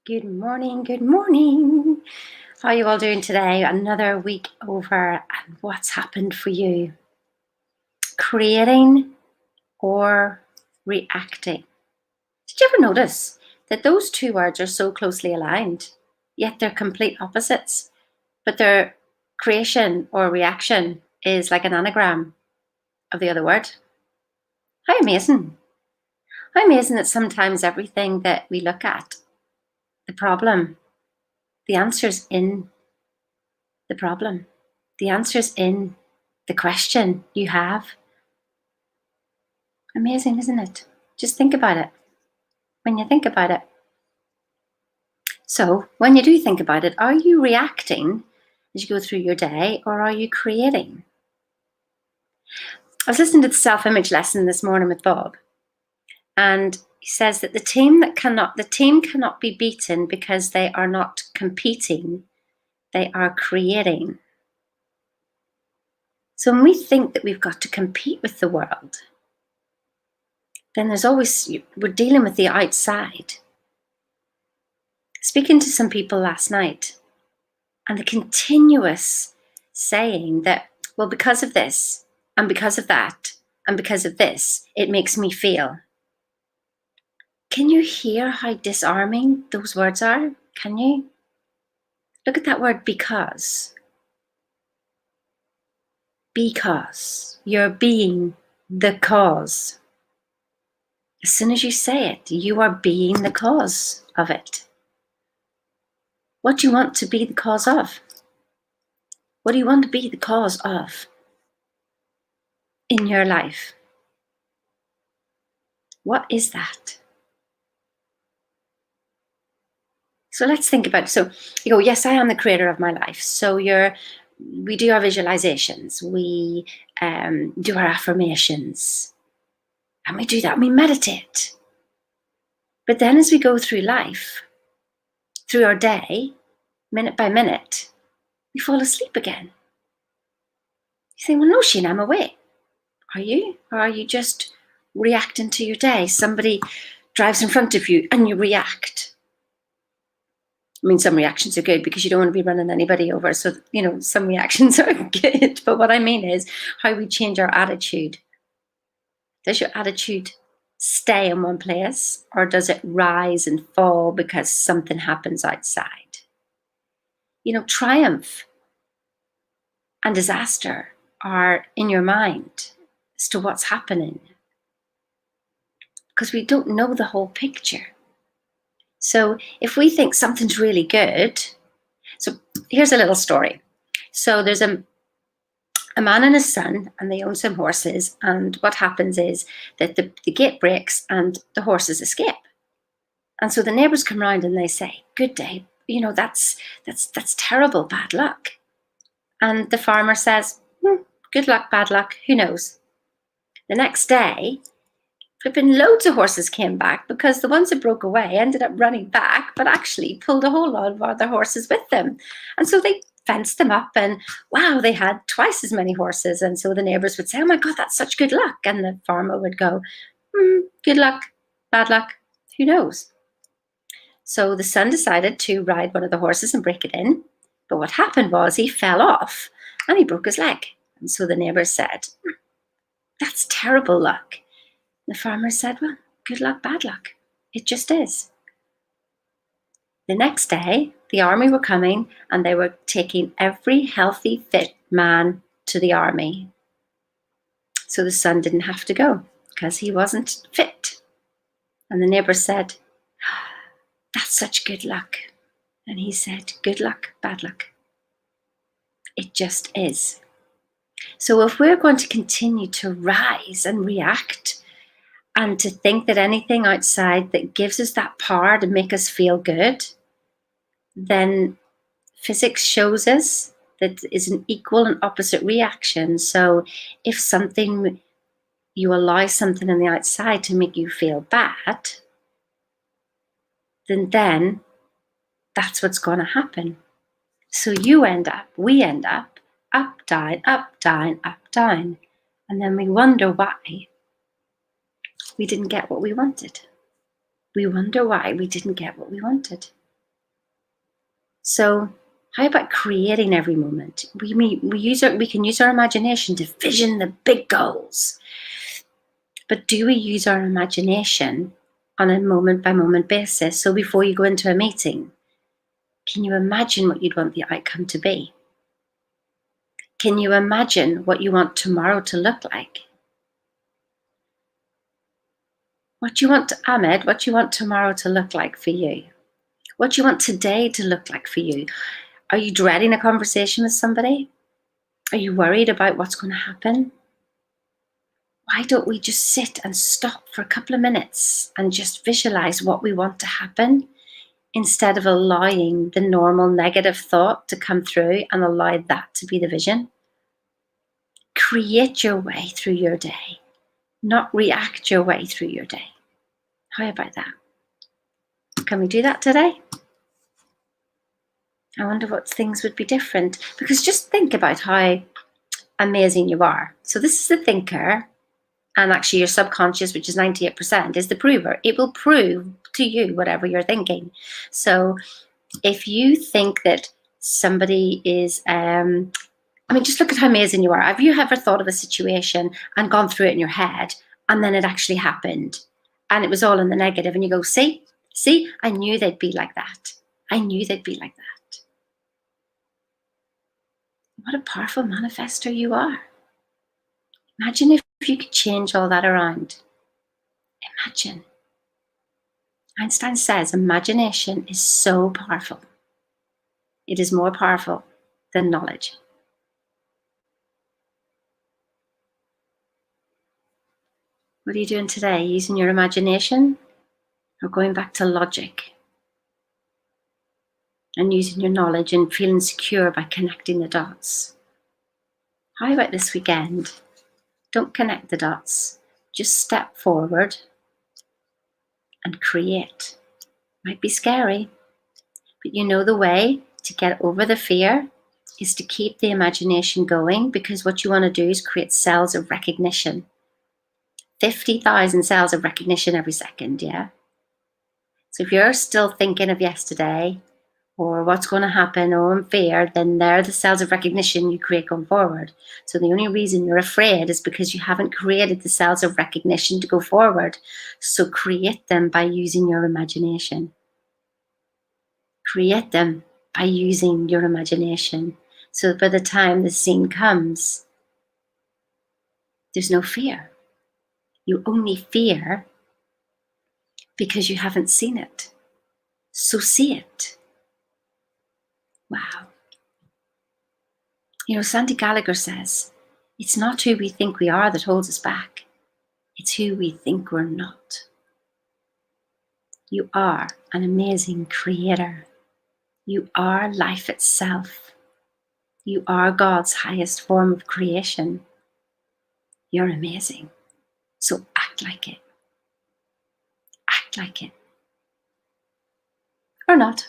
Good morning, good morning. How are you all doing today? Another week over, and what's happened for you? Creating or reacting? Did you ever notice that those two words are so closely aligned, yet they're complete opposites? But their creation or reaction is like an anagram of the other word. How amazing! How amazing that sometimes everything that we look at, the problem, the answer's in the problem. The answer's in the question you have. Amazing, isn't it? Just think about it. When you think about it. So, when you do think about it, are you reacting as you go through your day, or are you creating? I was listening to the self-image lesson this morning with Bob, and he says that the team cannot be beaten because they are not competing, they are creating. So when we think that we've got to compete with the world, then we're dealing with the outside. Speaking to some people last night, and the continuous saying that, well, because of this, and because of that, and because of this, it makes me feel. Can you hear how disarming those words are? Can you? Look at that word, because. Because. You're being the cause. As soon as you say it, you are being the cause of it. What do you want to be the cause of? What do you want to be the cause of in your life? What is that? So let's think about it. So you go, yes, I am the creator of my life. So we do our visualizations, we do our affirmations, and we do that, and we meditate. But then as we go through life, through our day, minute by minute, we fall asleep again. You think, well, no, Sheena, I'm awake. Are you? Or are you just reacting to your day? Somebody drives in front of you and you react. I mean, some reactions are good because you don't want to be running anybody over. So, some reactions are good. But what I mean is how we change our attitude. Does your attitude stay in one place, or does it rise and fall because something happens outside? Triumph and disaster are in your mind as to what's happening, because we don't know the whole picture. So if we think something's really good, so here's a little story. So there's a man and his son, and they own some horses, and what happens is that the gate breaks and the horses escape. And so the neighbours come round and they say, good day, that's terrible, bad luck. And the farmer says, good luck, bad luck, who knows? The next day, flipping loads of horses came back, because the ones that broke away ended up running back, but actually pulled a whole lot of other horses with them. And so they fenced them up, and wow, they had twice as many horses. And so the neighbours would say, oh my God, that's such good luck. And the farmer would go, good luck, bad luck, who knows? So the son decided to ride one of the horses and break it in. But what happened was he fell off and he broke his leg. And so the neighbours said, that's terrible luck. The farmer said, well, good luck, bad luck. It just is. The next day, the army were coming, and they were taking every healthy, fit man to the army. So the son didn't have to go because he wasn't fit. And the neighbour said, that's such good luck. And he said, good luck, bad luck. It just is. So if we're going to continue to rise and react, and to think that anything outside that gives us that power to make us feel good, then physics shows us that is an equal and opposite reaction. So if you allow something on the outside to make you feel bad, then that's what's going to happen. So we end up, up, down, up, down, up, down. And then we wonder why we didn't get what we wanted. We wonder why we didn't get what we wanted. So how about creating every moment? We can use our imagination to vision the big goals. But do we use our imagination on a moment by moment basis? So before you go into a meeting, can you imagine what you'd want the outcome to be? Can you imagine what you want tomorrow to look like? What do you want, Ahmed, what do you want tomorrow to look like for you? What do you want today to look like for you? Are you dreading a conversation with somebody? Are you worried about what's going to happen? Why don't we just sit and stop for a couple of minutes and just visualize what we want to happen instead of allowing the normal negative thought to come through and allow that to be the vision? Create your way through your day, not react your way through your day. How about that? Can we do that today? I wonder what things would be different, because just think about how amazing you are. So this is the thinker, and actually your subconscious, which is 98%, is the prover. It will prove to you whatever you're thinking. So if you think that somebody is, just look at how amazing you are. Have you ever thought of a situation and gone through it in your head, and then it actually happened, and it was all in the negative, and you go, see, I knew they'd be like that. I knew they'd be like that. What a powerful manifester you are. Imagine if you could change all that around. Imagine. Einstein says imagination is so powerful. It is more powerful than knowledge. What are you doing today? Using your imagination or going back to logic? And using your knowledge and feeling secure by connecting the dots? How about this weekend? Don't connect the dots. Just step forward and create. Might be scary, but you know the way to get over the fear is to keep the imagination going, because what you want to do is create cells of recognition. 50,000 cells of recognition every second, yeah? So if you're still thinking of yesterday or what's going to happen or in fear, then they're the cells of recognition you create going forward. So the only reason you're afraid is because you haven't created the cells of recognition to go forward. So create them by using your imagination. Create them by using your imagination. So that by the time the scene comes, there's no fear. You only fear because you haven't seen it. So see it. Wow. You know, Sandy Gallagher says, it's not who we think we are that holds us back. It's who we think we're not. You are an amazing creator. You are life itself. You are God's highest form of creation. You're amazing. So act like it. Act like it. Or not.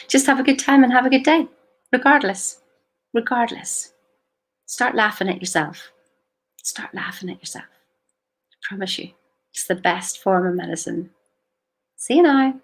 Just have a good time and have a good day. Regardless. Start laughing at yourself. Start laughing at yourself. I promise you, it's the best form of medicine. See you now.